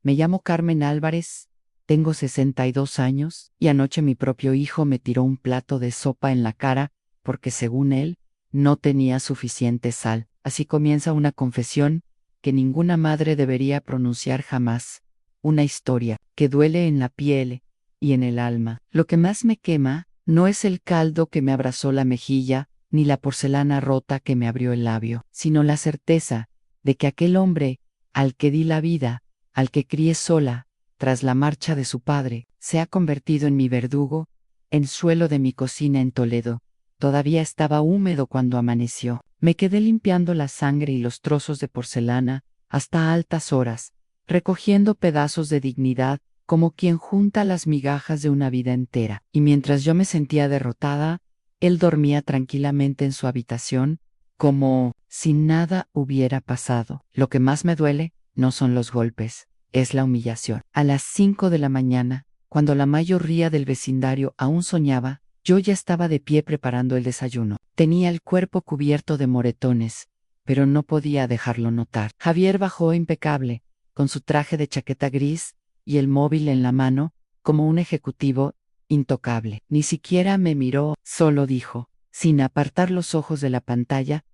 Me llamo Carmen Álvarez, tengo 62 años, y anoche mi propio hijo me tiró un plato de sopa en la cara porque, según él, no tenía suficiente sal. Así comienza una confesión que ninguna madre debería pronunciar jamás. Una historia que duele en la piel y en el alma. Lo que más me quema no es el caldo que me abrazó la mejilla, ni la porcelana rota que me abrió el labio, sino la certeza de que aquel hombre al que di la vida, al que crié sola, tras la marcha de su padre, se ha convertido en mi verdugo, en suelo de mi cocina en Toledo. Todavía estaba húmedo cuando amaneció. Me quedé limpiando la sangre y los trozos de porcelana hasta altas horas, recogiendo pedazos de dignidad como quien junta las migajas de una vida entera. Y mientras yo me sentía derrotada, él dormía tranquilamente en su habitación, como si nada hubiera pasado. Lo que más me duele no son los golpes, es la humillación. A las 5 de la mañana, cuando la mayoría del vecindario aún soñaba, yo ya estaba de pie preparando el desayuno. Tenía el cuerpo cubierto de moretones, pero no podía dejarlo notar. Javier bajó impecable, con su traje de chaqueta gris y el móvil en la mano, como un ejecutivo intocable. Ni siquiera me miró, solo dijo, sin apartar los ojos de la pantalla: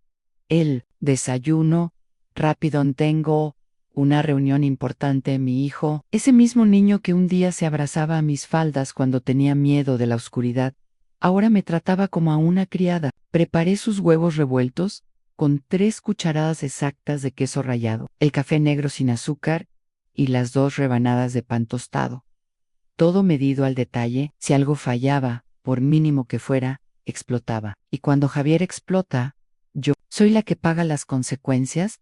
el desayuno, rápido, tengo una reunión importante. Mi hijo, ese mismo niño que un día se abrazaba a mis faldas cuando tenía miedo de la oscuridad, ahora me trataba como a una criada. Preparé sus huevos revueltos con 3 cucharadas exactas de queso rallado, el café negro sin azúcar y las 2 rebanadas de pan tostado. Todo medido al detalle. Si algo fallaba, por mínimo que fuera, explotaba. Y cuando Javier explota, yo soy la que paga las consecuencias.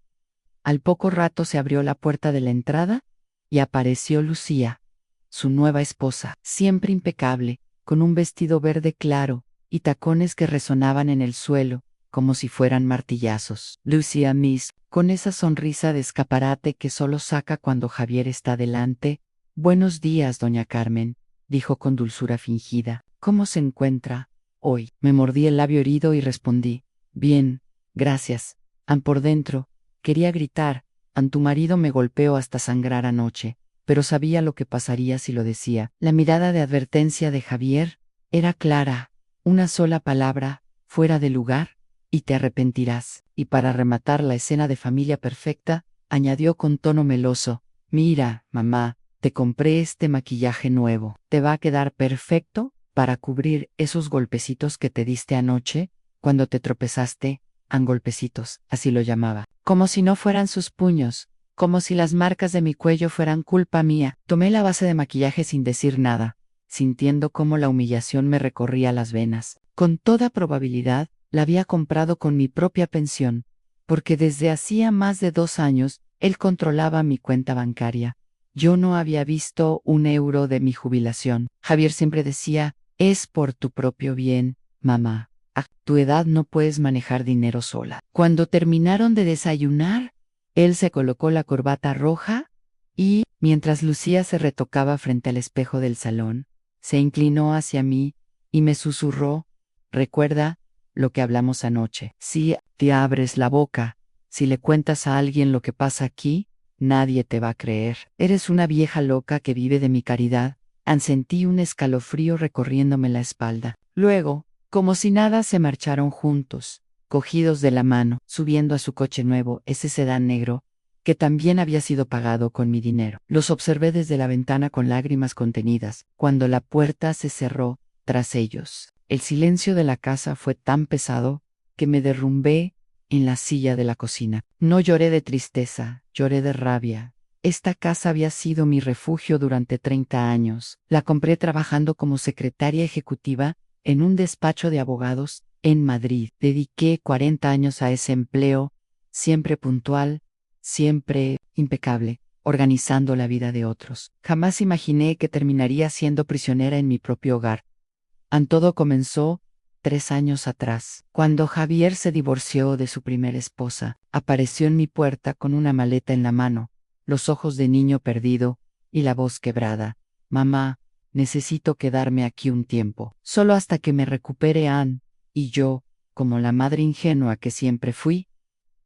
Al poco rato se abrió la puerta de la entrada y apareció Lucía, su nueva esposa, siempre impecable, con un vestido verde claro y tacones que resonaban en el suelo, como si fueran martillazos. Lucía Miss, con esa sonrisa de escaparate que solo saca cuando Javier está delante. Buenos días, doña Carmen, dijo con dulzura fingida. ¿Cómo se encuentra hoy? Me mordí el labio herido y respondí: bien, gracias. Por dentro quería gritar: tu marido me golpeó hasta sangrar anoche, pero sabía lo que pasaría si lo decía. La mirada de advertencia de Javier era clara: una sola palabra, fuera de lugar, y te arrepentirás. Y para rematar la escena de familia perfecta, añadió con tono meloso: mira, mamá, te compré este maquillaje nuevo. Te va a quedar perfecto para cubrir esos golpecitos que te diste anoche, cuando te tropezaste. Golpecitos, así lo llamaba. Como si no fueran sus puños, como si las marcas de mi cuello fueran culpa mía. Tomé la base de maquillaje sin decir nada, sintiendo cómo la humillación me recorría las venas. Con toda probabilidad, la había comprado con mi propia pensión, porque desde hacía más de 2 años, él controlaba mi cuenta bancaria. Yo no había visto un euro de mi jubilación. Javier siempre decía: es por tu propio bien, mamá. A tu edad no puedes manejar dinero sola. Cuando terminaron de desayunar, él se colocó la corbata roja y, mientras Lucía se retocaba frente al espejo del salón, se inclinó hacia mí y me susurró: recuerda lo que hablamos anoche. Si te abres la boca, si le cuentas a alguien lo que pasa aquí, nadie te va a creer. Eres una vieja loca que vive de mi caridad. Sentí un escalofrío recorriéndome la espalda. Luego, como si nada, se marcharon juntos, cogidos de la mano, subiendo a su coche nuevo, ese sedán negro, que también había sido pagado con mi dinero. Los observé desde la ventana con lágrimas contenidas, cuando la puerta se cerró tras ellos. El silencio de la casa fue tan pesado que me derrumbé en la silla de la cocina. No lloré de tristeza, lloré de rabia. Esta casa había sido mi refugio durante 30 años. La compré trabajando como secretaria ejecutiva en un despacho de abogados en Madrid. Dediqué 40 años a ese empleo, siempre puntual, siempre impecable, organizando la vida de otros. Jamás imaginé que terminaría siendo prisionera en mi propio hogar. Todo comenzó 3 años atrás, cuando Javier se divorció de su primera esposa. Apareció en mi puerta con una maleta en la mano, los ojos de niño perdido y la voz quebrada: mamá, necesito quedarme aquí un tiempo, solo hasta que me recupere Ann. Y yo, como la madre ingenua que siempre fui,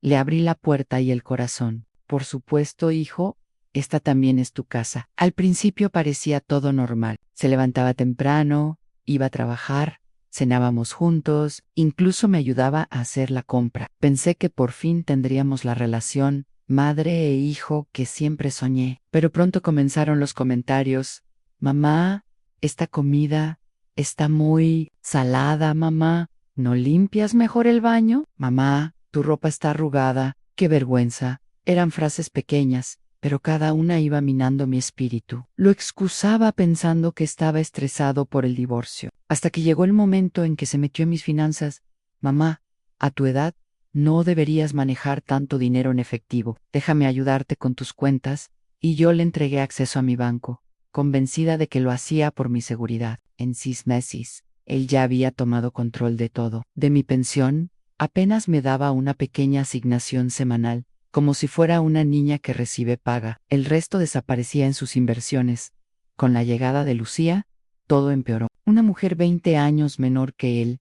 le abrí la puerta y el corazón. Por supuesto, hijo, esta también es tu casa. Al principio parecía todo normal. Se levantaba temprano, iba a trabajar, cenábamos juntos, incluso me ayudaba a hacer la compra. Pensé que por fin tendríamos la relación madre e hijo que siempre soñé. Pero pronto comenzaron los comentarios. Mamá, esta comida está muy salada, mamá. ¿No limpias mejor el baño? Mamá, tu ropa está arrugada. ¡Qué vergüenza! Eran frases pequeñas, pero cada una iba minando mi espíritu. Lo excusaba pensando que estaba estresado por el divorcio. Hasta que llegó el momento en que se metió en mis finanzas. Mamá, a tu edad, no deberías manejar tanto dinero en efectivo. Déjame ayudarte con tus cuentas. Y yo le entregué acceso a mi banco, convencida de que lo hacía por mi seguridad. En 6 meses, él ya había tomado control de todo. De mi pensión, apenas me daba una pequeña asignación semanal, como si fuera una niña que recibe paga. El resto desaparecía en sus inversiones. Con la llegada de Lucía, todo empeoró. Una mujer 20 años menor que él,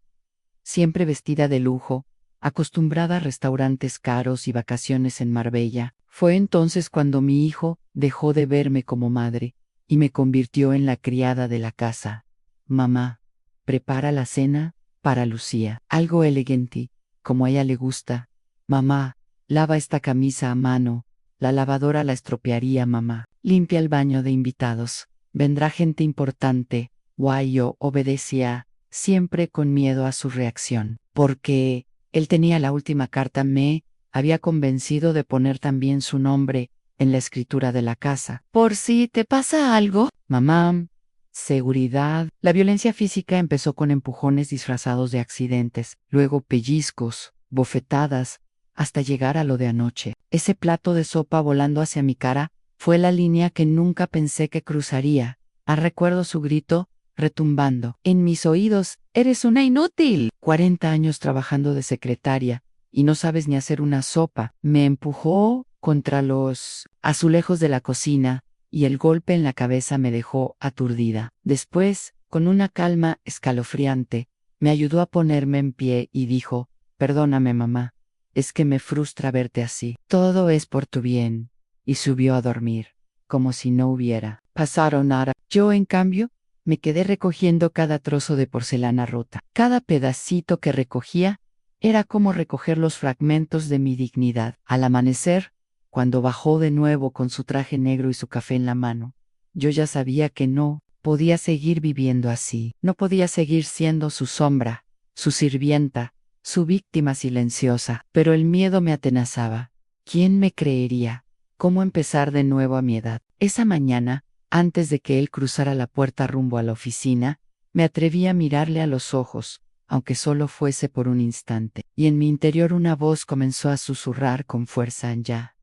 siempre vestida de lujo, acostumbrada a restaurantes caros y vacaciones en Marbella. Fue entonces cuando mi hijo dejó de verme como madre y me convirtió en la criada de la casa. Mamá, prepara la cena para Lucía. Algo elegante, como a ella le gusta. Mamá, lava esta camisa a mano. La lavadora la estropearía, mamá. Limpia el baño de invitados. Vendrá gente importante. Guay, yo obedecía, siempre con miedo a su reacción. Porque él tenía la última carta, me había convencido de poner también su nombre en la escritura de la casa. Por si te pasa algo, mamá. Seguridad. La violencia física empezó con empujones disfrazados de accidentes, luego pellizcos, bofetadas, hasta llegar a lo de anoche. Ese plato de sopa volando hacia mi cara fue la línea que nunca pensé que cruzaría. Recuerdo su grito, retumbando en mis oídos. «¡Eres una inútil! 40 años trabajando de secretaria, y no sabes ni hacer una sopa». Me empujó contra los azulejos de la cocina, y el golpe en la cabeza me dejó aturdida. Después, con una calma escalofriante, me ayudó a ponerme en pie y dijo: «Perdóname, mamá, es que me frustra verte así. Todo es por tu bien». Y subió a dormir, como si no hubiera pasado nada. Yo, en cambio, me quedé recogiendo cada trozo de porcelana rota. Cada pedacito que recogía era como recoger los fragmentos de mi dignidad. Al amanecer, cuando bajó de nuevo con su traje negro y su café en la mano, yo ya sabía que no podía seguir viviendo así. No podía seguir siendo su sombra, su sirvienta, su víctima silenciosa. Pero el miedo me atenazaba. ¿Quién me creería? ¿Cómo empezar de nuevo a mi edad? Esa mañana, antes de que él cruzara la puerta rumbo a la oficina, me atreví a mirarle a los ojos, aunque solo fuese por un instante, y en mi interior una voz comenzó a susurrar con fuerza: «Ya.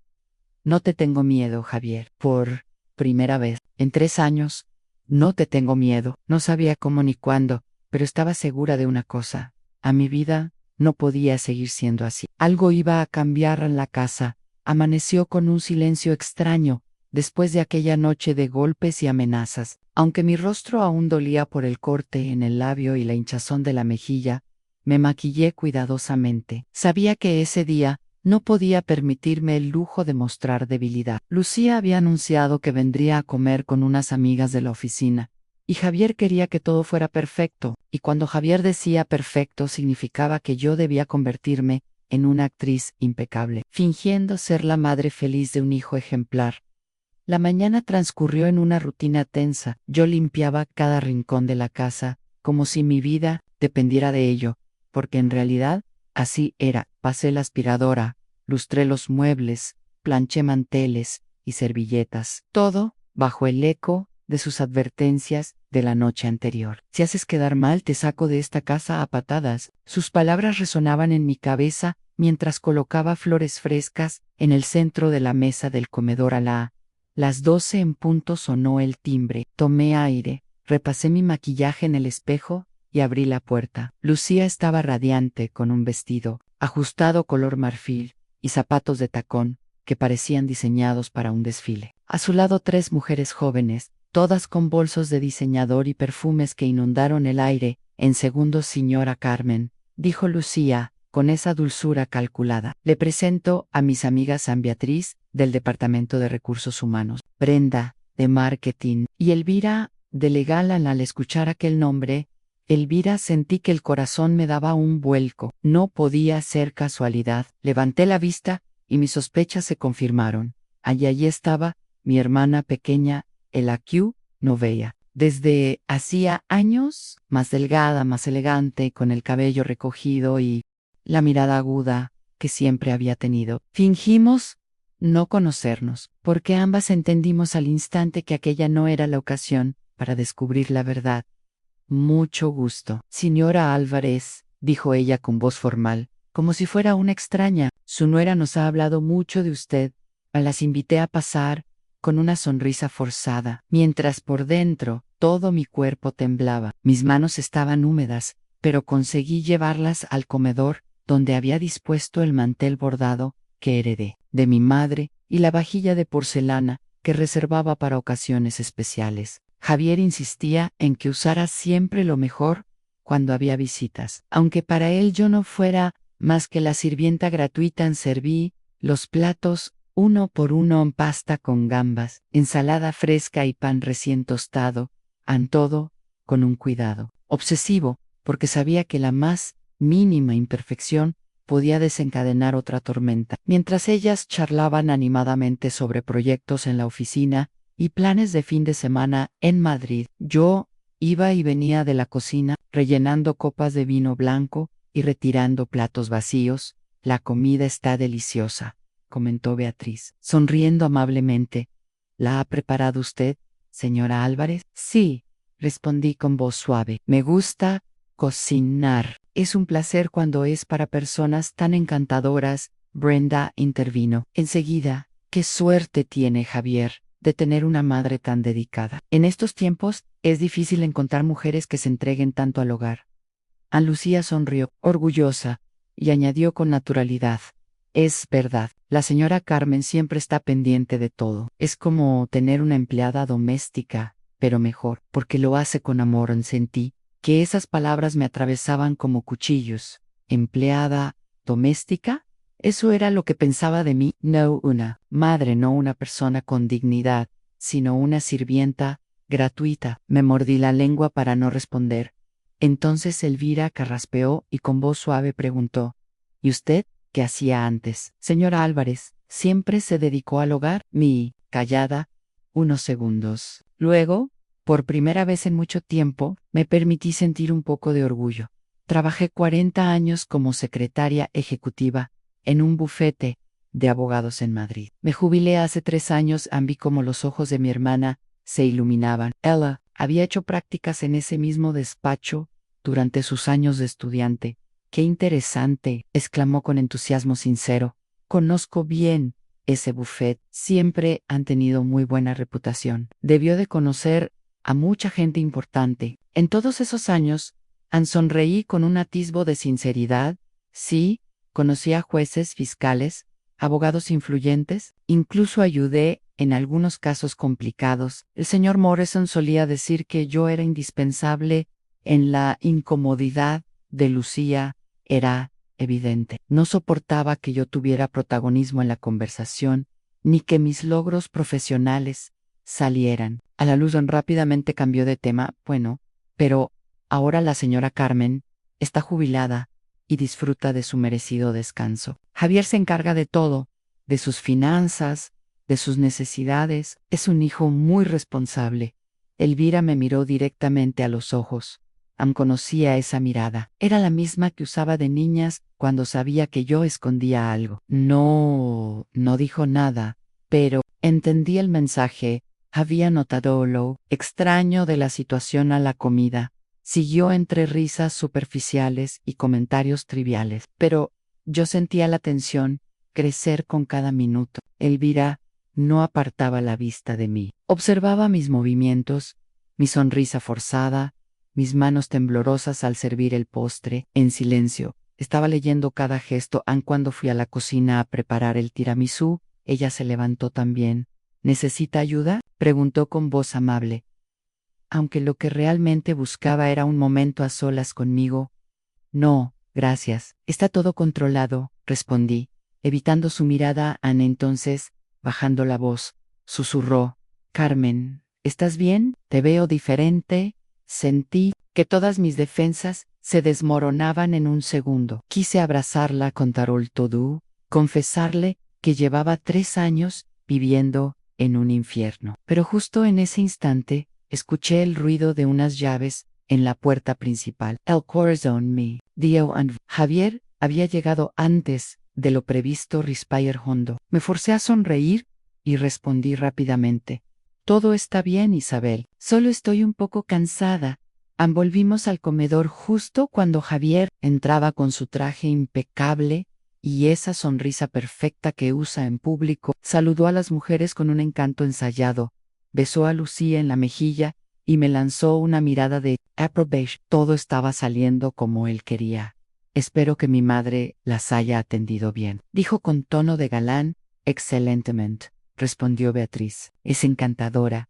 No te tengo miedo, Javier». Por primera vez en 3 años, no te tengo miedo. No sabía cómo ni cuándo, pero estaba segura de una cosa: a mi vida no podía seguir siendo así. Algo iba a cambiar en la casa. Amaneció con un silencio extraño, después de aquella noche de golpes y amenazas. Aunque mi rostro aún dolía por el corte en el labio y la hinchazón de la mejilla, me maquillé cuidadosamente. Sabía que ese día no podía permitirme el lujo de mostrar debilidad. Lucía había anunciado que vendría a comer con unas amigas de la oficina, y Javier quería que todo fuera perfecto, y cuando Javier decía perfecto significaba que yo debía convertirme en una actriz impecable, fingiendo ser la madre feliz de un hijo ejemplar. La mañana transcurrió en una rutina tensa. Yo limpiaba cada rincón de la casa, como si mi vida dependiera de ello, porque en realidad así era. Pasé la aspiradora, lustré los muebles, planché manteles y servilletas, todo bajo el eco de sus advertencias de la noche anterior. «Si haces quedar mal, te saco de esta casa a patadas». Sus palabras resonaban en mi cabeza mientras colocaba flores frescas en el centro de la mesa del comedor. A las 12 en punto sonó el timbre. Tomé aire, repasé mi maquillaje en el espejo y abrí la puerta. Lucía estaba radiante, con un vestido ajustado color marfil y zapatos de tacón que parecían diseñados para un desfile. A su lado 3 mujeres jóvenes, todas con bolsos de diseñador y perfumes que inundaron el aire. «En segundos, señora Carmen», dijo Lucía, con esa dulzura calculada. «Le presento a mis amigas San Beatriz, del Departamento de Recursos Humanos, Brenda, de Marketing, y Elvira, de Legal. Al escuchar aquel nombre, Elvira, sentí que el corazón me daba un vuelco. No podía ser casualidad. Levanté la vista y mis sospechas se confirmaron. Allí estaba mi hermana pequeña, Ella Q. Novella. Desde hacía años, más delgada, más elegante, con el cabello recogido y la mirada aguda que siempre había tenido. Fingimos no conocernos, porque ambas entendimos al instante que aquella no era la ocasión para descubrir la verdad. Mucho gusto. Señora Álvarez, dijo ella con voz formal, como si fuera una extraña. Su nuera nos ha hablado mucho de usted. Las invité a pasar, con una sonrisa forzada, mientras por dentro todo mi cuerpo temblaba. Mis manos estaban húmedas, pero conseguí llevarlas al comedor, donde había dispuesto el mantel bordado que heredé de mi madre y la vajilla de porcelana que reservaba para ocasiones especiales. Javier insistía en que usara siempre lo mejor cuando había visitas. Aunque para él yo no fuera más que la sirvienta gratuita, serví los platos uno por uno en pasta con gambas, ensalada fresca y pan recién tostado, todo con un cuidado obsesivo, porque sabía que la más mínima imperfección podía desencadenar otra tormenta. Mientras ellas charlaban animadamente sobre proyectos en la oficina y planes de fin de semana en Madrid, yo iba y venía de la cocina, rellenando copas de vino blanco y retirando platos vacíos. La comida está deliciosa, comentó Beatriz, sonriendo amablemente. ¿La ha preparado usted, señora Álvarez? Sí, respondí con voz suave. Me gusta cocinar. Es un placer cuando es para personas tan encantadoras. Brenda intervino. Enseguida, qué suerte tiene Javier de tener una madre tan dedicada. En estos tiempos, es difícil encontrar mujeres que se entreguen tanto al hogar. Ana Lucía sonrió, orgullosa, y añadió con naturalidad. Es verdad, la señora Carmen siempre está pendiente de todo. Es como tener una empleada doméstica, pero mejor, porque lo hace con amor. Sentí que esas palabras me atravesaban como cuchillos. ¿Empleada doméstica? Eso era lo que pensaba de mí. No una madre, no una persona con dignidad, sino una sirvienta gratuita. Me mordí la lengua para no responder. Entonces Elvira carraspeó y con voz suave preguntó: ¿Y usted qué hacía antes? Señora Álvarez, ¿siempre se dedicó al hogar? Callada, unos segundos. Luego, por primera vez en mucho tiempo, me permití sentir un poco de orgullo. Trabajé 40 años como secretaria ejecutiva en un bufete de abogados en Madrid. Me jubilé hace 3 años. Vi como los ojos de mi hermana se iluminaban. Ella había hecho prácticas en ese mismo despacho durante sus años de estudiante. ¡Qué interesante!, exclamó con entusiasmo sincero. Conozco bien ese buffet. Siempre han tenido muy buena reputación. Debió de conocer a mucha gente importante. En todos esos años, sonreí con un atisbo de sinceridad. Sí, conocí a jueces, fiscales, abogados influyentes, incluso ayudé en algunos casos complicados. El señor Morrison solía decir que yo era indispensable en la incomodidad de Lucía. Era evidente. No soportaba que yo tuviera protagonismo en la conversación, ni que mis logros profesionales salieran a la luz. Rápidamente cambió de tema. Bueno, pero ahora la señora Carmen está jubilada y disfruta de su merecido descanso. Javier se encarga de todo, de sus finanzas, de sus necesidades. Es un hijo muy responsable. Elvira me miró directamente a los ojos. Conocía esa mirada. Era la misma que usaba de niñas cuando sabía que yo escondía algo. No dijo nada, pero entendí el mensaje. Había notado lo extraño de la situación a la comida. Siguió entre risas superficiales y comentarios triviales, pero yo sentía la tensión crecer con cada minuto. Elvira no apartaba la vista de mí. Observaba mis movimientos, mi sonrisa forzada, mis manos temblorosas al servir el postre. En silencio, estaba leyendo cada gesto. Cuando fui a la cocina a preparar el tiramisú, ella se levantó también. ¿Necesita ayuda?, preguntó con voz amable. Aunque lo que realmente buscaba era un momento a solas conmigo. No, gracias. Está todo controlado, respondí, evitando su mirada. Entonces, bajando la voz, susurró: Carmen, ¿estás bien? Te veo diferente. Sentí que todas mis defensas se desmoronaban en un segundo. Quise abrazarla, contar todo, confesarle que llevaba 3 años viviendo en un infierno. Pero justo en ese instante, escuché el ruido de unas llaves en la puerta principal. El corazón me dio Javier había llegado antes de lo previsto. Respire hondo. Me forcé a sonreír y respondí rápidamente: todo está bien, Isabel. Solo estoy un poco cansada. Volvimos al comedor justo cuando Javier entraba con su traje impecable y esa sonrisa perfecta que usa en público. Saludó a las mujeres con un encanto ensayado, besó a Lucía en la mejilla y me lanzó una mirada de approbation. Todo estaba saliendo como él quería. Espero que mi madre las haya atendido bien, dijo con tono de galán. Excelentemente, respondió Beatriz. Es encantadora.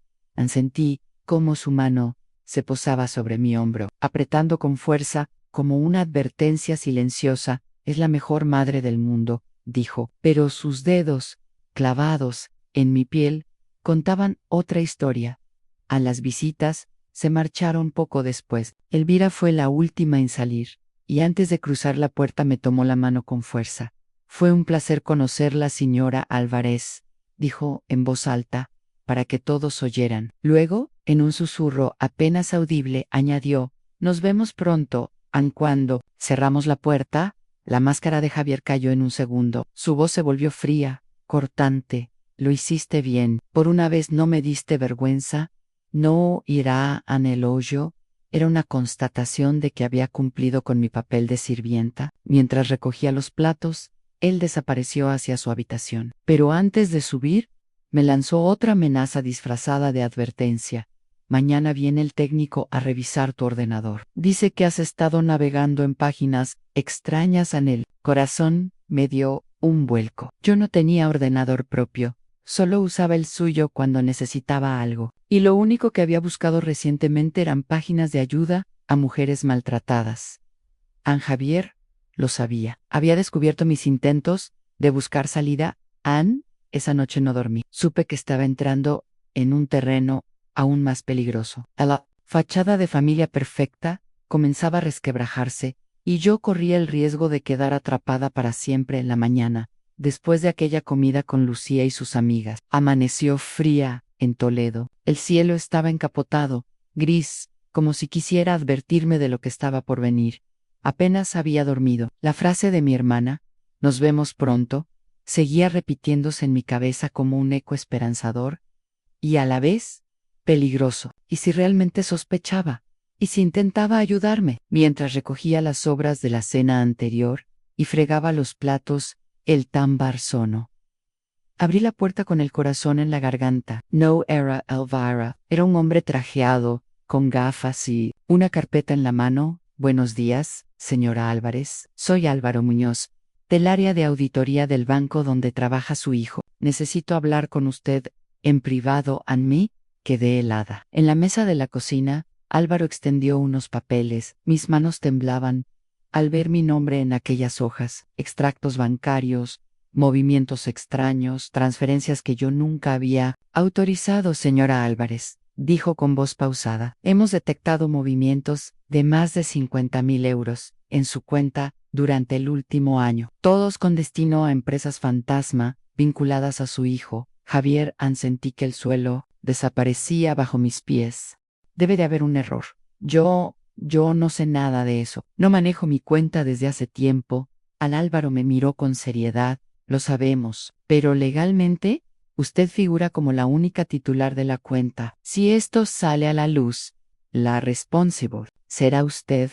Sentí cómo su mano se posaba sobre mi hombro, apretando con fuerza, como una advertencia silenciosa. Es la mejor madre del mundo, dijo, pero sus dedos, clavados en mi piel, contaban otra historia. A las visitas se marcharon poco después. Elvira fue la última en salir, y antes de cruzar la puerta me tomó la mano con fuerza. Fue un placer conocerla, señora Álvarez, dijo en voz alta, para que todos oyeran. Luego, en un susurro apenas audible, añadió: nos vemos pronto. Cuando cerramos la puerta, la máscara de Javier cayó en un segundo. Su voz se volvió fría, cortante. Lo hiciste bien. Por una vez no me diste vergüenza. No irá en el hoyo. Era una constatación de que había cumplido con mi papel de sirvienta. Mientras recogía los platos, él desapareció hacia su habitación. Pero antes de subir, me lanzó otra amenaza disfrazada de advertencia. Mañana viene el técnico a revisar tu ordenador. Dice que has estado navegando en páginas extrañas. En el corazón me dio un vuelco. Yo no tenía ordenador propio, solo usaba el suyo cuando necesitaba algo. Y lo único que había buscado recientemente eran páginas de ayuda a mujeres maltratadas. Javier lo sabía. Había descubierto mis intentos de buscar salida. Esa noche no dormí. Supe que estaba entrando en un terreno aún más peligroso. La fachada de familia perfecta comenzaba a resquebrajarse, y yo corría el riesgo de quedar atrapada para siempre en la mañana, después de aquella comida con Lucía y sus amigas. Amaneció fría en Toledo. El cielo estaba encapotado, gris, como si quisiera advertirme de lo que estaba por venir. Apenas había dormido. La frase de mi hermana, nos vemos pronto, seguía repitiéndose en mi cabeza como un eco esperanzador y a la vez peligroso. ¿Y si realmente sospechaba? ¿Y si intentaba ayudarme? Mientras recogía las sobras de la cena anterior y fregaba los platos, el támbar sonó. Abrí la puerta con el corazón en la garganta. No era Elvira. Era un hombre trajeado, con gafas y una carpeta en la mano. Buenos días, señora Álvarez. Soy Álvaro Muñoz, del área de auditoría del banco donde trabaja su hijo. Necesito hablar con usted en privado. Mí quedé helada. En la mesa de la cocina, Álvaro extendió unos papeles. Mis manos temblaban al ver mi nombre en aquellas hojas. Extractos bancarios, movimientos extraños, transferencias que yo nunca había autorizado. Señora Álvarez, dijo con voz pausada, hemos detectado movimientos de más de 50.000 euros en su cuenta durante el último año, todos con destino a empresas fantasma vinculadas a su hijo, Javier. Sentí que el suelo desaparecía bajo mis pies. Debe de haber un error. Yo no sé nada de eso. No manejo mi cuenta desde hace tiempo. Álvaro me miró con seriedad. Lo sabemos, pero legalmente, usted figura como la única titular de la cuenta. Si esto sale a la luz, la responsible será usted.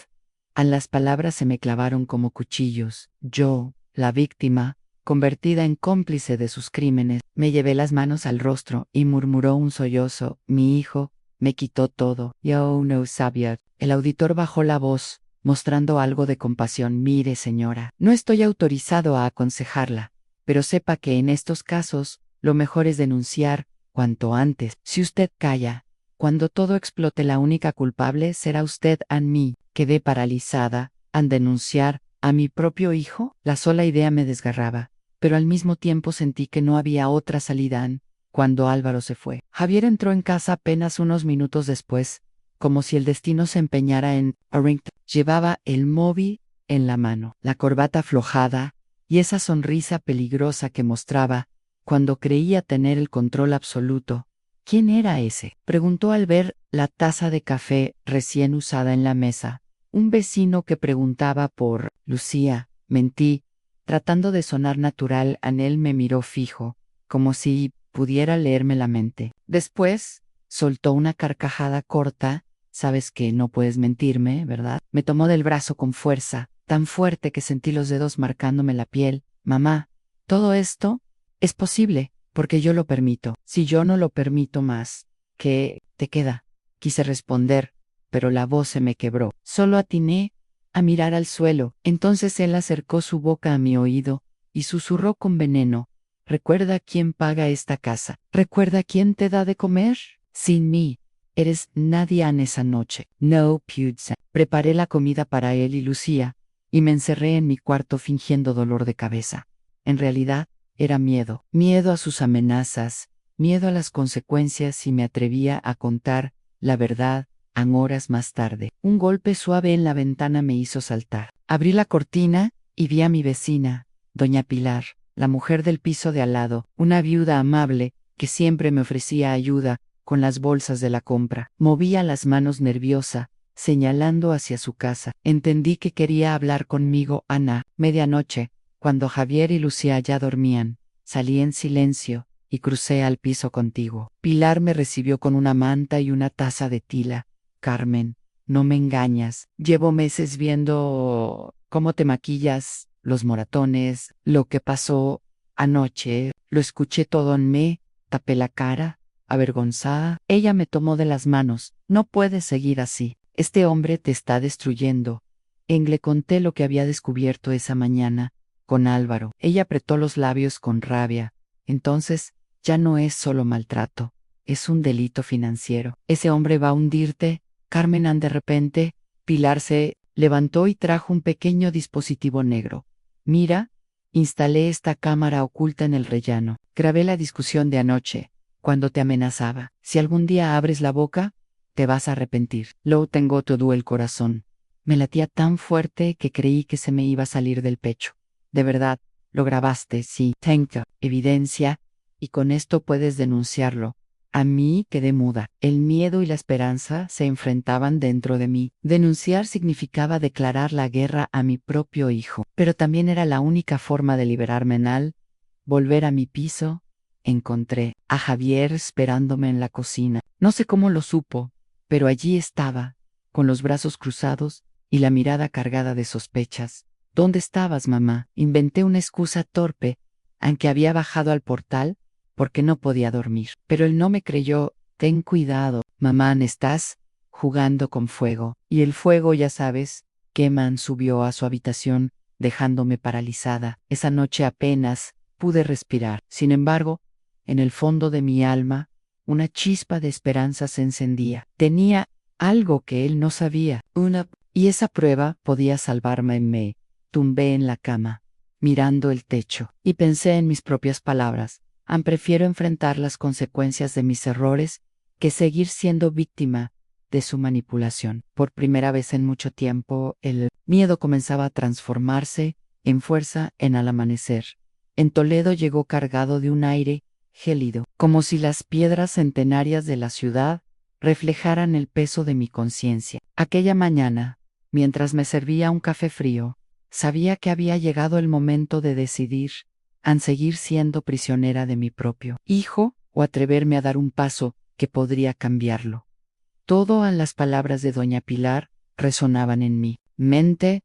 Las palabras se me clavaron como cuchillos. Yo, la víctima, convertida en cómplice de sus crímenes, me llevé las manos al rostro y murmuró un sollozo: mi hijo me quitó todo. Yo no sabía. El auditor bajó la voz, mostrando algo de compasión. Mire, señora, no estoy autorizado a aconsejarla, pero sepa que en estos casos, lo mejor es denunciar cuanto antes. Si usted calla, cuando todo explote, la única culpable será usted. Mí quedé paralizada. Denunciar a mi propio hijo. La sola idea me desgarraba, pero al mismo tiempo sentí que no había otra salida cuando Álvaro se fue. Javier entró en casa apenas unos minutos después, como si el destino se empeñara en arrancar. Llevaba el móvil en la mano, la corbata aflojada y esa sonrisa peligrosa que mostraba cuando creía tener el control absoluto. ¿Quién era ese?, preguntó al ver la taza de café recién usada en la mesa. Un vecino que preguntaba por Lucía. Mentí, tratando de sonar natural. Anel me miró fijo, como si pudiera leerme la mente. Después, soltó una carcajada corta. Sabes que no puedes mentirme, ¿verdad? Me tomó del brazo con fuerza, tan fuerte que sentí los dedos marcándome la piel. Mamá, todo esto es posible, porque yo lo permito. Si yo no lo permito más, ¿qué te queda? Quise responder, pero la voz se me quebró. Solo atiné a mirar al suelo. Entonces él acercó su boca a mi oído y susurró con veneno. ¿Recuerda quién paga esta casa? ¿Recuerda quién te da de comer? Sin mí, eres nadie en esa noche. No, Pudsa. Preparé la comida para él y Lucía, y me encerré en mi cuarto fingiendo dolor de cabeza. En realidad, era miedo. Miedo a sus amenazas, miedo a las consecuencias si me atrevía a contar la verdad. Horas más tarde, un golpe suave en la ventana me hizo saltar. Abrí la cortina y vi a mi vecina, doña Pilar, la mujer del piso de al lado, una viuda amable que siempre me ofrecía ayuda con las bolsas de la compra. Movía las manos nerviosa, señalando hacia su casa. Entendí que quería hablar conmigo. Ana. Medianoche, cuando Javier y Lucía ya dormían, salí en silencio y crucé al piso contiguo. Pilar me recibió con una manta y una taza de tila. Carmen, no me engañas. Llevo meses viendo cómo te maquillas, los moratones, lo que pasó anoche. Lo escuché todo en mí, tapé la cara, avergonzada. Ella me tomó de las manos. No puedes seguir así. Este hombre te está destruyendo. Le conté lo que había descubierto esa mañana con Álvaro. Ella apretó los labios con rabia. Entonces, ya no es solo maltrato, es un delito financiero. Ese hombre va a hundirte. Carmen. De repente, Pilar se levantó y trajo un pequeño dispositivo negro. Mira, instalé esta cámara oculta en el rellano. Grabé la discusión de anoche, cuando te amenazaba. Si algún día abres la boca, te vas a arrepentir. Lo tengo todo el corazón. Me latía tan fuerte que creí que se me iba a salir del pecho. De verdad, lo grabaste, sí. Tengo evidencia, y con esto puedes denunciarlo. A mí quedé muda. El miedo y la esperanza se enfrentaban dentro de mí. Denunciar significaba declarar la guerra a mi propio hijo, pero también era la única forma de liberarme. Volver a mi piso, encontré a Javier esperándome en la cocina. No sé cómo lo supo, pero allí estaba, con los brazos cruzados y la mirada cargada de sospechas. ¿Dónde estabas, mamá? Inventé una excusa torpe, aunque había bajado al portal porque no podía dormir. Pero él no me creyó. Ten cuidado, mamá, estás jugando con fuego. Y el fuego, ya sabes, queman. Subió a su habitación, dejándome paralizada. Esa noche apenas pude respirar. Sin embargo, en el fondo de mi alma, una chispa de esperanza se encendía. Tenía algo que él no sabía. Y esa prueba podía salvarme. Me tumbé en la cama, mirando el techo, y pensé en mis propias palabras. Prefiero enfrentar las consecuencias de mis errores que seguir siendo víctima de su manipulación. Por primera vez en mucho tiempo, el miedo comenzaba a transformarse en fuerza al amanecer. En Toledo llegó cargado de un aire gélido, como si las piedras centenarias de la ciudad reflejaran el peso de mi conciencia. Aquella mañana, mientras me servía un café frío, sabía que había llegado el momento de decidir seguir siendo prisionera de mi propio hijo o atreverme a dar un paso que podría cambiarlo. Todas las palabras de doña Pilar resonaban en mi mente.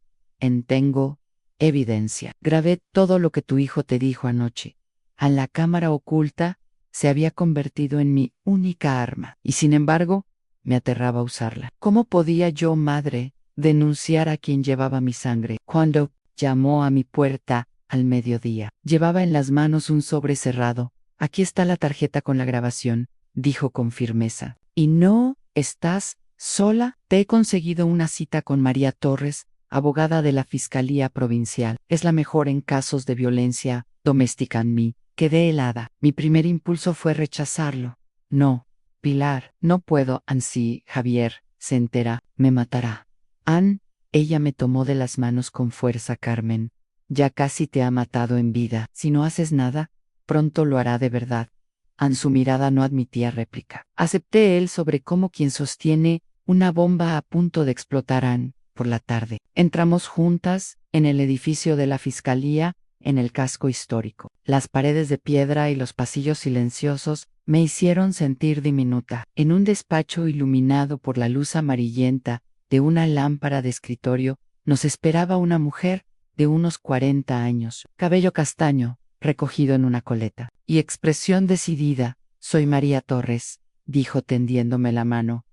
Tengo evidencia. Grabé todo lo que tu hijo te dijo anoche. La cámara oculta se había convertido en mi única arma, y sin embargo, me aterraba usarla. ¿Cómo podía yo, madre, denunciar a quien llevaba mi sangre? Cuando llamó a mi puerta al mediodía, llevaba en las manos un sobre cerrado. Aquí está la tarjeta con la grabación, dijo con firmeza. ¿Y no estás sola? Te he conseguido una cita con María Torres, abogada de la Fiscalía Provincial. Es la mejor en casos de violencia doméstica en mí. Quedé helada. Mi primer impulso fue rechazarlo. No, Pilar, no puedo. Ansí, Javier, se entera, me matará. Ann, ella me tomó de las manos con fuerza. Carmen, ya casi te ha matado en vida. Si no haces nada, pronto lo hará de verdad. Ann, su mirada no admitía réplica. Acepté él sobre como quien sostiene una bomba a punto de explotar. Ann, por la tarde. Entramos juntas en el edificio de la fiscalía, en el casco histórico. Las paredes de piedra y los pasillos silenciosos me hicieron sentir diminuta. En un despacho iluminado por la luz amarillenta de una lámpara de escritorio, nos esperaba una mujer de unos 40 años, cabello castaño, recogido en una coleta, y expresión decidida. Soy María Torres, dijo tendiéndome la mano.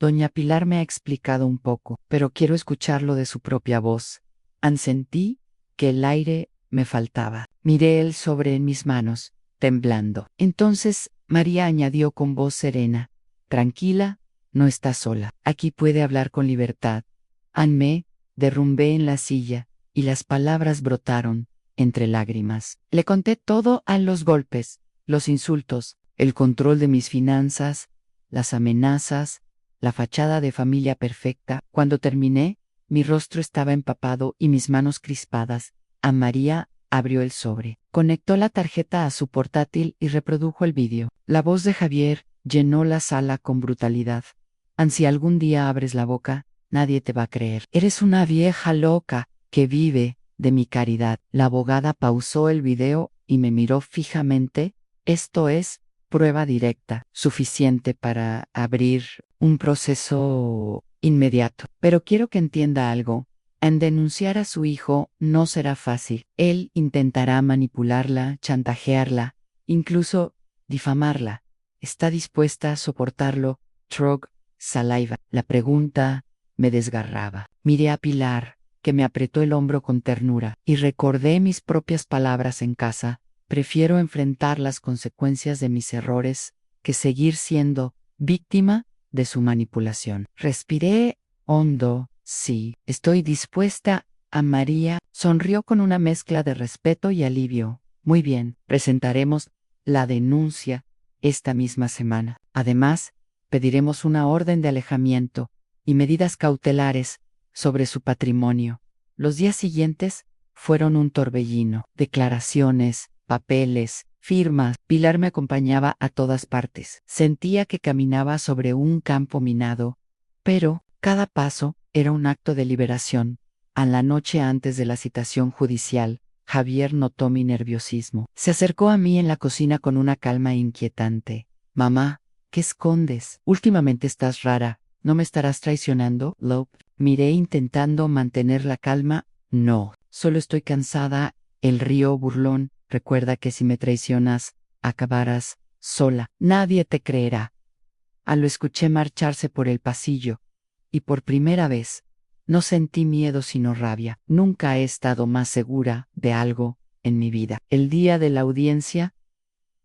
Doña Pilar me ha explicado un poco, pero quiero escucharlo de su propia voz. Sentí que el aire me faltaba. Miré el sobre en mis manos, temblando. Entonces María añadió con voz serena: tranquila, no está sola. Aquí puede hablar con libertad. Me derrumbé en la silla, y las palabras brotaron, entre lágrimas. Le conté todo: a los golpes, los insultos, el control de mis finanzas, las amenazas, la fachada de familia perfecta. Cuando terminé, mi rostro estaba empapado y mis manos crispadas. María abrió el sobre, conectó la tarjeta a su portátil y reprodujo el vídeo. La voz de Javier llenó la sala con brutalidad. Si algún día abres la boca, nadie te va a creer. Eres una vieja loca que vive de mi caridad. La abogada pausó el video y me miró fijamente. Esto es prueba directa, suficiente para abrir un proceso inmediato. Pero quiero que entienda algo. En denunciar a su hijo no será fácil. Él intentará manipularla, chantajearla, incluso difamarla. ¿Está dispuesta a soportarlo? Trog, saliva. La pregunta me desgarraba. Miré a Pilar, que me apretó el hombro con ternura, y recordé mis propias palabras en casa. Prefiero enfrentar las consecuencias de mis errores que seguir siendo víctima de su manipulación. Respiré hondo. Sí, estoy dispuesta. María sonrió con una mezcla de respeto y alivio. Muy bien, presentaremos la denuncia esta misma semana. Además, pediremos una orden de alejamiento y medidas cautelares sobre su patrimonio. Los días siguientes fueron un torbellino. Declaraciones, papeles, firmas. Pilar me acompañaba a todas partes. Sentía que caminaba sobre un campo minado, pero cada paso era un acto de liberación. A la noche antes de la citación judicial, Javier notó mi nerviosismo. Se acercó a mí en la cocina con una calma inquietante. Mamá, ¿qué escondes? Últimamente estás rara. ¿No me estarás traicionando, Lope? Miré intentando mantener la calma. No, solo estoy cansada. El río burlón. Recuerda que si me traicionas, acabarás sola. Nadie te creerá. Lo escuché marcharse por el pasillo, y por primera vez no sentí miedo sino rabia. Nunca he estado más segura de algo en mi vida. El día de la audiencia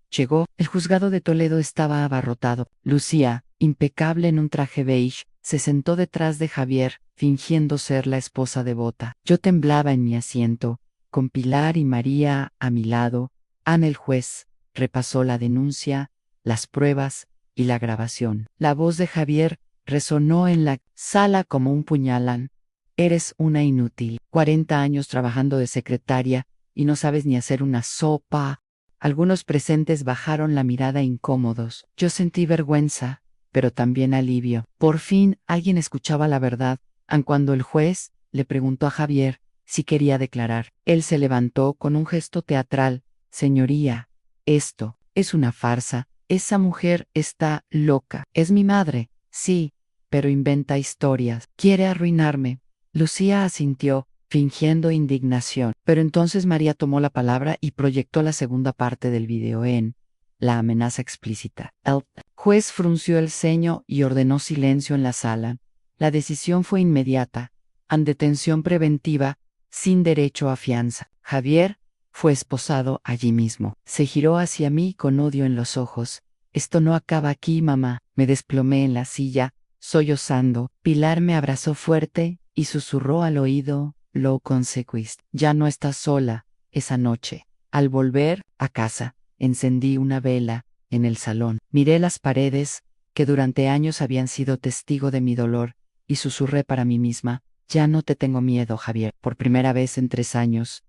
llegó. El juzgado de Toledo estaba abarrotado. Lucía, impecable en un traje beige, se sentó detrás de Javier, fingiendo ser la esposa devota. Yo temblaba en mi asiento, con Pilar y María a mi lado. El juez repasó la denuncia, las pruebas y la grabación. La voz de Javier resonó en la sala como un puñalán. Eres una inútil. 40 años trabajando de secretaria y no sabes ni hacer una sopa. Algunos presentes bajaron la mirada incómodos. Yo sentí vergüenza, pero también alivio. Por fin alguien escuchaba la verdad. Cuando el juez le preguntó a Javier si quería declarar, él se levantó con un gesto teatral. Señoría, esto es una farsa. Esa mujer está loca. Es mi madre, sí, pero inventa historias. Quiere arruinarme. Lucía asintió, fingiendo indignación. Pero entonces María tomó la palabra y proyectó la segunda parte del video en la amenaza explícita. El juez frunció el ceño y ordenó silencio en la sala. La decisión fue inmediata. Detención preventiva, sin derecho a fianza. Javier fue esposado allí mismo. Se giró hacia mí con odio en los ojos. Esto no acaba aquí, mamá. Me desplomé en la silla, sollozando. Pilar me abrazó fuerte y susurró al oído: lo conseguiste. Ya no estás sola esa noche. Al volver a casa, encendí una vela en el salón. Miré las paredes, que durante años habían sido testigo de mi dolor, y susurré para mí misma: ya no te tengo miedo, Javier. Por primera vez en 3 años.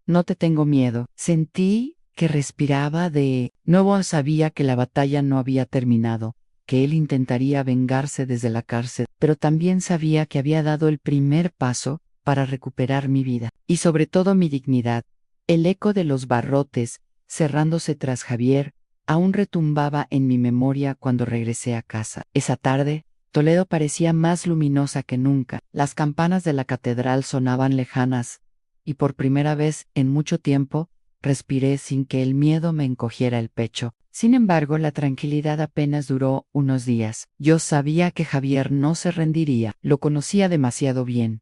No te tengo miedo. Sentí que respiraba de nuevo. Sabía que la batalla no había terminado, que él intentaría vengarse desde la cárcel, pero también sabía que había dado el primer paso para recuperar mi vida, y sobre todo mi dignidad. El eco de los barrotes, cerrándose tras Javier, aún retumbaba en mi memoria cuando regresé a casa. Esa tarde, Toledo parecía más luminosa que nunca. Las campanas de la catedral sonaban lejanas, y por primera vez en mucho tiempo, respiré sin que el miedo me encogiera el pecho. Sin embargo, la tranquilidad apenas duró unos días. Yo sabía que Javier no se rendiría, lo conocía demasiado bien.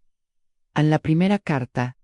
A la primera carta,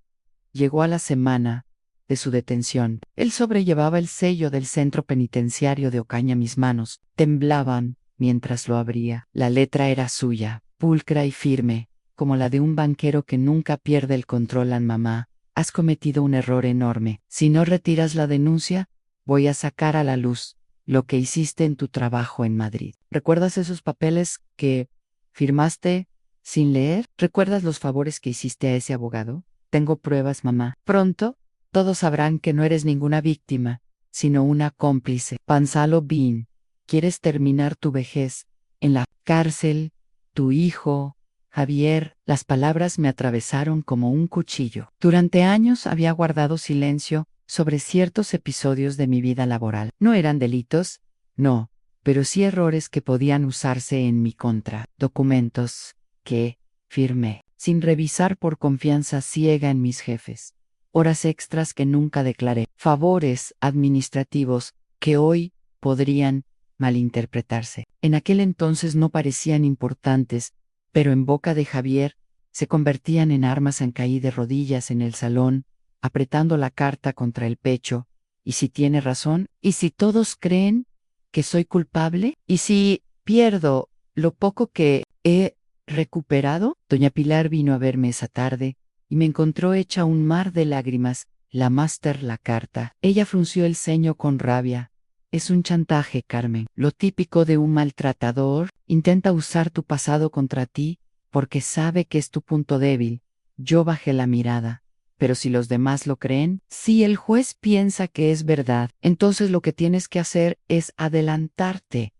llegó a la semana de su detención. Él sobrellevaba el sello del centro penitenciario de Ocaña. Mis manos temblaban mientras lo abría. La letra era suya, pulcra y firme, como la de un banquero que nunca pierde el control. Mamá, has cometido un error enorme. Si no retiras la denuncia, voy a sacar a la luz lo que hiciste en tu trabajo en Madrid. ¿Recuerdas esos papeles que firmaste sin leer? ¿Recuerdas los favores que hiciste a ese abogado? Tengo pruebas, mamá. Pronto, todos sabrán que no eres ninguna víctima, sino una cómplice. Gonzalo Bean, ¿quieres terminar tu vejez en la cárcel? Tu hijo, Javier. Las palabras me atravesaron como un cuchillo. Durante años había guardado silencio sobre ciertos episodios de mi vida laboral. No eran delitos, no, pero sí errores que podían usarse en mi contra. Documentos que firmé sin revisar por confianza ciega en mis jefes. Horas extras que nunca declaré. Favores administrativos que hoy podrían malinterpretarse. En aquel entonces no parecían importantes, pero en boca de Javier se convertían en armas. Caí de rodillas en el salón, apretando la carta contra el pecho. ¿Y si tiene razón? ¿Y si todos creen que soy culpable? ¿Y si pierdo lo poco que he recuperado? Doña Pilar vino a verme esa tarde y me encontró hecha un mar de lágrimas. La máster la carta. Ella frunció el ceño con rabia. Es un chantaje, Carmen. Lo típico de un maltratador. Intenta usar tu pasado contra ti porque sabe que es tu punto débil. Yo bajé la mirada. Pero si los demás lo creen, si el juez piensa que es verdad, entonces lo que tienes que hacer es adelantarte.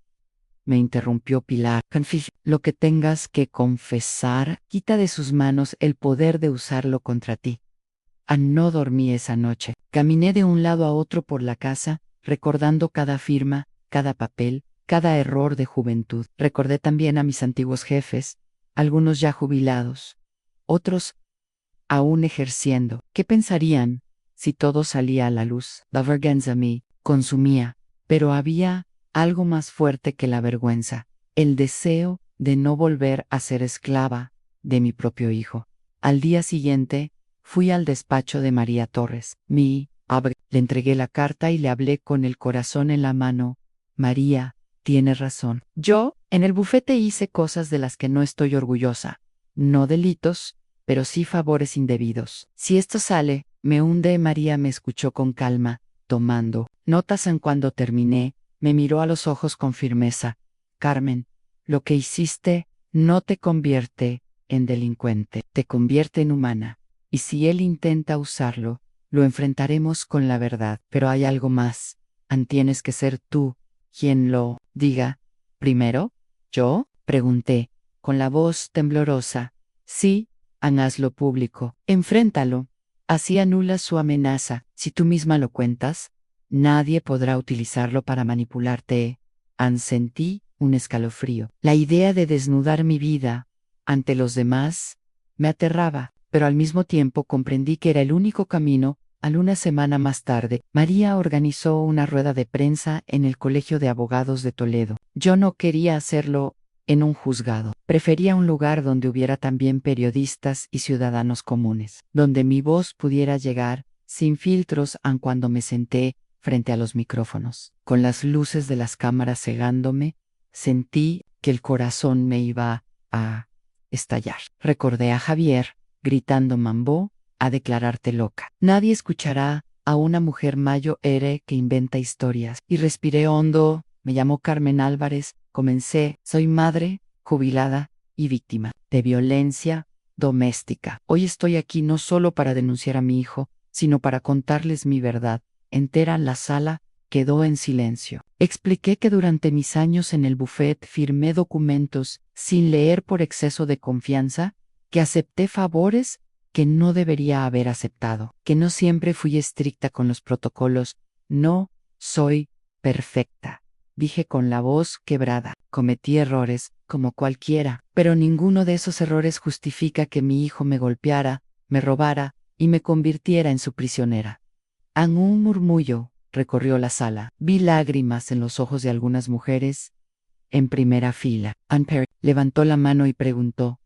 Me interrumpió Pilar. Lo que tengas que confesar, quita de sus manos el poder de usarlo contra ti. No dormí esa noche. Caminé de un lado a otro por la casa, recordando cada firma, cada papel, cada error de juventud. Recordé también a mis antiguos jefes, algunos ya jubilados, otros aún ejerciendo. ¿Qué pensarían si todo salía a la luz? La vergüenza me consumía, pero había algo más fuerte que la vergüenza, el deseo de no volver a ser esclava de mi propio hijo. Al día siguiente, fui al despacho de María Torres. Le entregué la carta y le hablé con el corazón en la mano. María, tiene razón. Yo, en el bufete hice cosas de las que no estoy orgullosa. No delitos, pero sí favores indebidos. Si esto sale, me hunde. María me escuchó con calma, tomando notas. Cuando terminé, me miró a los ojos con firmeza. Carmen, lo que hiciste no te convierte en delincuente, te convierte en humana. Y si él intenta usarlo, lo enfrentaremos con la verdad. Pero hay algo más. Tienes que ser tú quien lo diga. ¿Primero? ¿Yo? Pregunté, con la voz temblorosa. Sí, hazlo público. Enfréntalo. Así anulas su amenaza. Si tú misma lo cuentas, nadie podrá utilizarlo para manipularte. Sentí un escalofrío. La idea de desnudar mi vida ante los demás me aterraba, pero al mismo tiempo comprendí que era el único camino. Una semana más tarde, María organizó una rueda de prensa en el Colegio de Abogados de Toledo. Yo no quería hacerlo en un juzgado. Prefería un lugar donde hubiera también periodistas y ciudadanos comunes, donde mi voz pudiera llegar sin filtros. Cuando me senté frente a los micrófonos, con las luces de las cámaras cegándome, sentí que el corazón me iba a estallar. Recordé a Javier gritando: Mambo, a declararte loca. Nadie escuchará a una mujer mayo que inventa historias. Y respiré hondo, me llamo Carmen Álvarez, comencé, soy madre, jubilada y víctima de violencia doméstica. Hoy estoy aquí no solo para denunciar a mi hijo, sino para contarles mi verdad. Entera la sala quedó en silencio. Expliqué que durante mis años en el buffet firmé documentos sin leer por exceso de confianza, que acepté favores que no debería haber aceptado, que no siempre fui estricta con los protocolos. No soy perfecta, dije con la voz quebrada. Cometí errores, como cualquiera, pero ninguno de esos errores justifica que mi hijo me golpeara, me robara y me convirtiera en su prisionera. Un murmullo recorrió la sala. Vi lágrimas en los ojos de algunas mujeres en primera fila. Ann Perry levantó la mano y preguntó: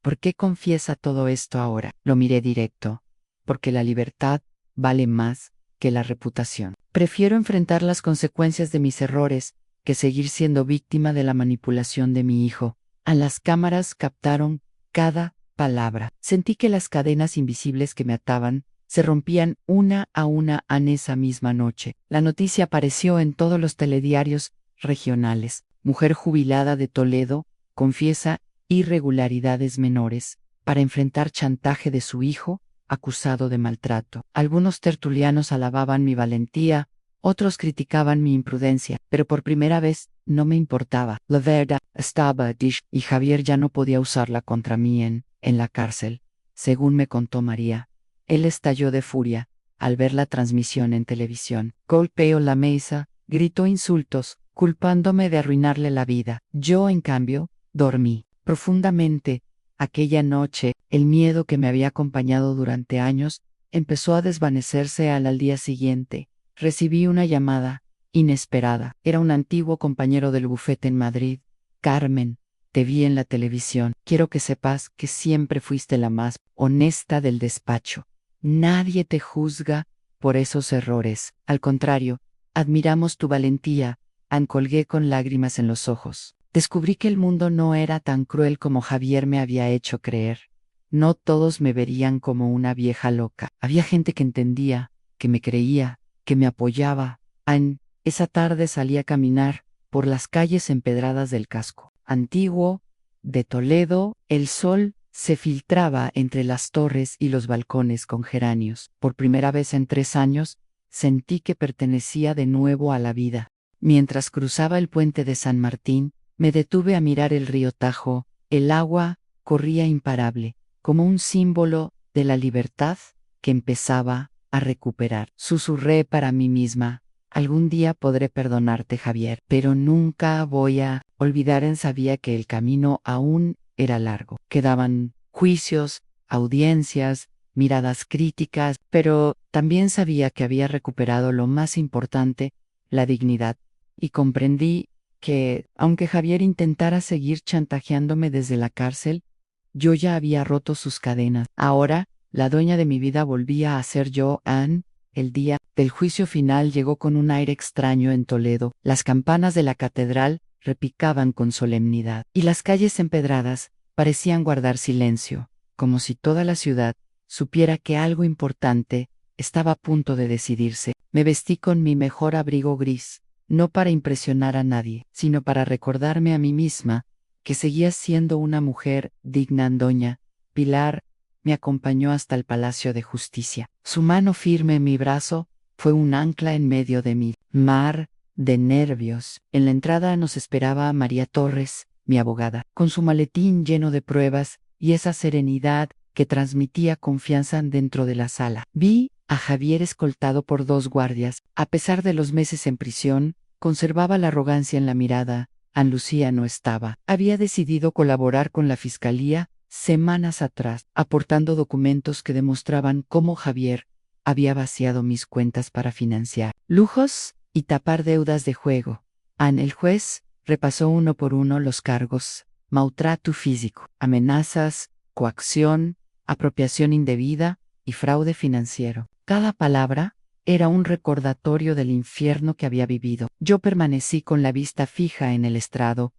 ¿por qué confiesa todo esto ahora? Lo miré directo. Porque la libertad vale más que la reputación. Prefiero enfrentar las consecuencias de mis errores que seguir siendo víctima de la manipulación de mi hijo. A las cámaras captaron cada palabra. Sentí que las cadenas invisibles que me ataban se rompían una a una en esa misma noche. La noticia apareció en todos los telediarios regionales. Mujer jubilada de Toledo confiesa irregularidades menores para enfrentar chantaje de su hijo acusado de maltrato. Algunos tertulianos alababan mi valentía, otros criticaban mi imprudencia, pero por primera vez no me importaba. La verdad estaba dicha y Javier ya no podía usarla contra mí en la cárcel, según me contó María. Él estalló de furia al ver la transmisión en televisión. Golpeó la mesa, gritó insultos, culpándome de arruinarle la vida. Yo, en cambio, dormí profundamente. Aquella noche, el miedo que me había acompañado durante años empezó a desvanecerse al día siguiente. Recibí una llamada inesperada. Era un antiguo compañero del bufete en Madrid. Carmen, te vi en la televisión. Quiero que sepas que siempre fuiste la más honesta del despacho. Nadie te juzga por esos errores. Al contrario, admiramos tu valentía. Colgué con lágrimas en los ojos. Descubrí que el mundo no era tan cruel como Javier me había hecho creer. No todos me verían como una vieja loca. Había gente que entendía, que me creía, que me apoyaba. Esa tarde salí a caminar por las calles empedradas del casco antiguo de Toledo. El sol se filtraba entre las torres y los balcones con geranios. Por primera vez en 3 años, sentí que pertenecía de nuevo a la vida. Mientras cruzaba el puente de San Martín, me detuve a mirar el río Tajo. El agua corría imparable, como un símbolo de la libertad que empezaba a recuperar. Susurré para mí misma: algún día podré perdonarte, Javier, pero nunca voy a olvidar. Sabía que el camino aún era largo. Quedaban juicios, audiencias, miradas críticas, pero también sabía que había recuperado lo más importante, la dignidad. Y comprendí que, aunque Javier intentara seguir chantajeándome desde la cárcel, yo ya había roto sus cadenas. Ahora, la dueña de mi vida volvía a ser yo. El día del juicio final llegó con un aire extraño en Toledo. Las campanas de la catedral repicaban con solemnidad, y las calles empedradas parecían guardar silencio, como si toda la ciudad supiera que algo importante estaba a punto de decidirse. Me vestí con mi mejor abrigo gris, no para impresionar a nadie, sino para recordarme a mí misma que seguía siendo una mujer digna. Doña Pilar me acompañó hasta el Palacio de Justicia. Su mano firme en mi brazo fue un ancla en medio de mi mar de nervios. En la entrada nos esperaba María Torres, mi abogada, con su maletín lleno de pruebas y esa serenidad que transmitía confianza dentro de la sala. Vi a Javier escoltado por 2 guardias. A pesar de los meses en prisión, conservaba la arrogancia en la mirada. Lucía no estaba. Había decidido colaborar con la fiscalía semanas atrás, aportando documentos que demostraban cómo Javier había vaciado mis cuentas para financiar lujos y tapar deudas de juego. El juez repasó uno por uno los cargos: maltrato físico, amenazas, coacción, apropiación indebida y fraude financiero. Cada palabra era un recordatorio del infierno que había vivido. Yo permanecí con la vista fija en el estrado,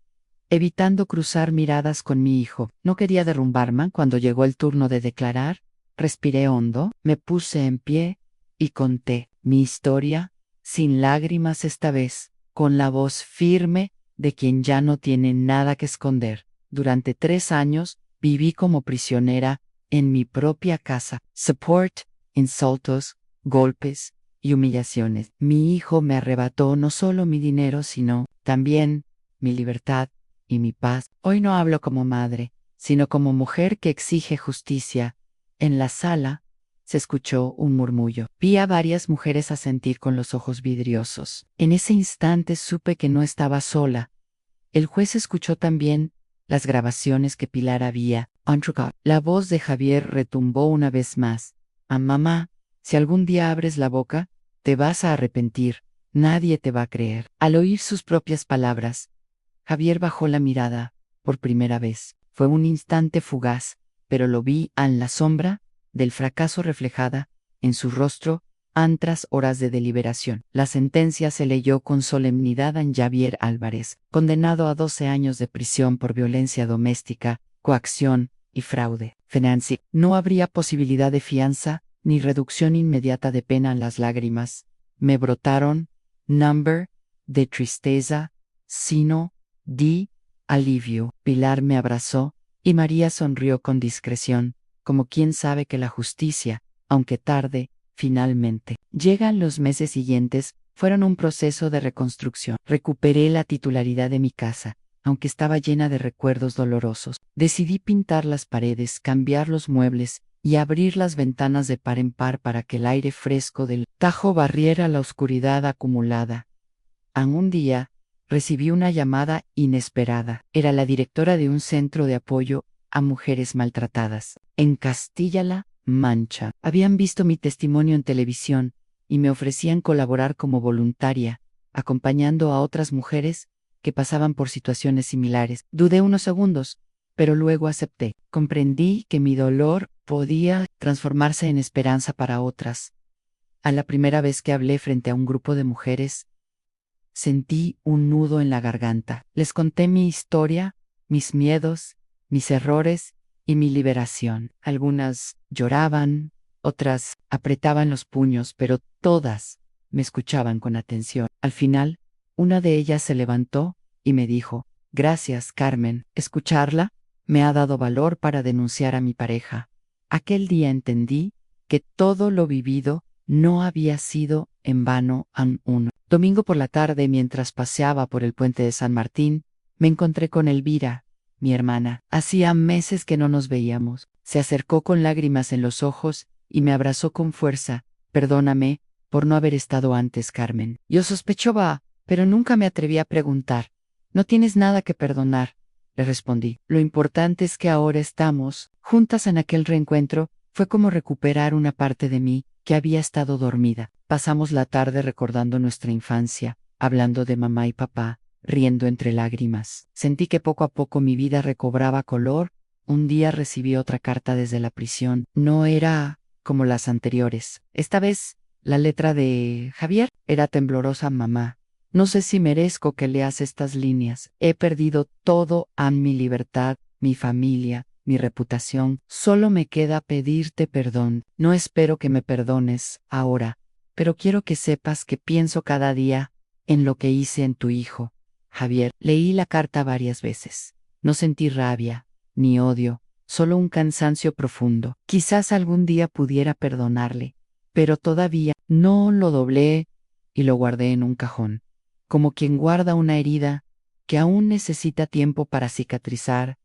evitando cruzar miradas con mi hijo. No quería derrumbarme. Cuando llegó el turno de declarar, respiré hondo, me puse en pie y conté mi historia, sin lágrimas esta vez, con la voz firme de quien ya no tiene nada que esconder. Durante 3 años viví como prisionera en mi propia casa. Support, insultos, golpes y humillaciones. Mi hijo me arrebató no solo mi dinero, sino también mi libertad y mi paz. Hoy no hablo como madre, sino como mujer que exige justicia. En la sala se escuchó un murmullo. Vi a varias mujeres asentir con los ojos vidriosos. En ese instante supe que no estaba sola. El juez escuchó también las grabaciones que Pilar había entregado. La voz de Javier retumbó una vez más. Mamá, si algún día abres la boca, te vas a arrepentir. Nadie te va a creer. Al oír sus propias palabras, Javier bajó la mirada por primera vez. Fue un instante fugaz, pero lo vi en la sombra del fracaso reflejada en su rostro tras horas de deliberación. La sentencia se leyó con solemnidad en Javier Álvarez, condenado a 12 años de prisión por violencia doméstica, coacción y fraude. Financiero. No habría posibilidad de fianza ni reducción inmediata de pena. Las lágrimas me brotaron, de tristeza, sino de alivio. Pilar me abrazó y María sonrió con discreción, como quien sabe que la justicia, aunque tarde, finalmente. Llegan los meses siguientes, fueron un proceso de reconstrucción. Recuperé la titularidad de mi casa, aunque estaba llena de recuerdos dolorosos. Decidí pintar las paredes, cambiar los muebles y abrir las ventanas de par en par para que el aire fresco del Tajo barriera la oscuridad acumulada. Un día, recibí una llamada inesperada. Era la directora de un centro de apoyo a mujeres maltratadas en Castilla-La Mancha. Habían visto mi testimonio en televisión y me ofrecían colaborar como voluntaria, acompañando a otras mujeres que pasaban por situaciones similares. Dudé unos segundos, pero luego acepté. Comprendí que mi dolor podía transformarse en esperanza para otras. A la primera vez que hablé frente a un grupo de mujeres, sentí un nudo en la garganta. Les conté mi historia, mis miedos, mis errores y mi liberación. Algunas lloraban, otras apretaban los puños, pero todas me escuchaban con atención. Al final, una de ellas se levantó y me dijo: «Gracias, Carmen. Escucharla me ha dado valor para denunciar a mi pareja». Aquel día entendí que todo lo vivido no había sido en vano. Un domingo por la tarde, mientras paseaba por el puente de San Martín, me encontré con Elvira, mi hermana. Hacía meses que no nos veíamos. Se acercó con lágrimas en los ojos y me abrazó con fuerza. «Perdóname por no haber estado antes, Carmen. Yo sospechaba, pero nunca me atreví a preguntar». «No tienes nada que perdonar», le respondí. «Lo importante es que ahora estamos juntas». En aquel reencuentro fue como recuperar una parte de mí que había estado dormida. Pasamos la tarde recordando nuestra infancia, hablando de mamá y papá, riendo entre lágrimas. Sentí que poco a poco mi vida recobraba color. Un día recibí otra carta desde la prisión. No era como las anteriores. Esta vez, la letra de Javier era temblorosa. «Mamá, no sé si merezco que leas estas líneas. He perdido todo, mi libertad, mi familia, mi reputación. Solo me queda pedirte perdón. No espero que me perdones ahora, pero quiero que sepas que pienso cada día en lo que hice en tu hijo, Javier». Leí la carta varias veces. No sentí rabia, ni odio, solo un cansancio profundo. Quizás algún día pudiera perdonarle, pero todavía no. Lo doblé y lo guardé en un cajón, como quien guarda una herida que aún necesita tiempo para cicatrizar.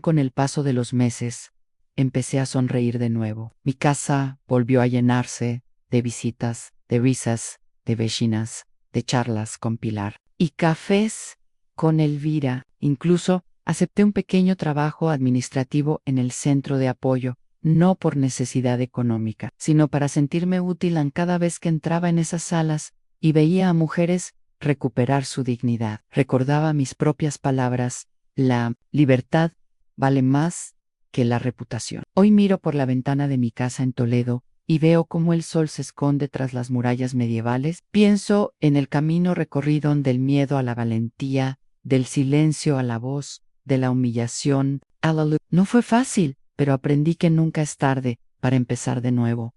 Con el paso de los meses, empecé a sonreír de nuevo. Mi casa volvió a llenarse de visitas, de risas, de vecinas, de charlas con Pilar y cafés con Elvira. Incluso acepté un pequeño trabajo administrativo en el centro de apoyo, no por necesidad económica, sino para sentirme útil cada vez que entraba en esas salas y veía a mujeres recuperar su dignidad. Recordaba mis propias palabras: la libertad vale más que la reputación. Hoy miro por la ventana de mi casa en Toledo y veo cómo el sol se esconde tras las murallas medievales. Pienso en el camino recorrido del miedo a la valentía, del silencio a la voz, de la humillación a la luz. No fue fácil, pero aprendí que nunca es tarde para empezar de nuevo.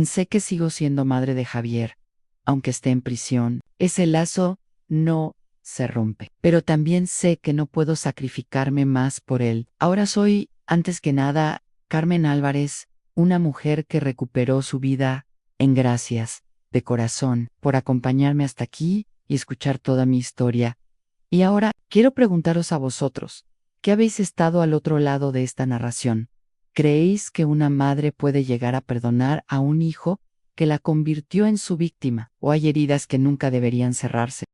Sé que sigo siendo madre de Javier, aunque esté en prisión. Ese lazo no se rompe. Pero también sé que no puedo sacrificarme más por él. Ahora soy, antes que nada, Carmen Álvarez, una mujer que recuperó su vida en gracias, de corazón, por acompañarme hasta aquí y escuchar toda mi historia. Y ahora quiero preguntaros a vosotros, ¿qué habéis estado al otro lado de esta narración? ¿Creéis que una madre puede llegar a perdonar a un hijo que la convirtió en su víctima, o hay heridas que nunca deberían cerrarse?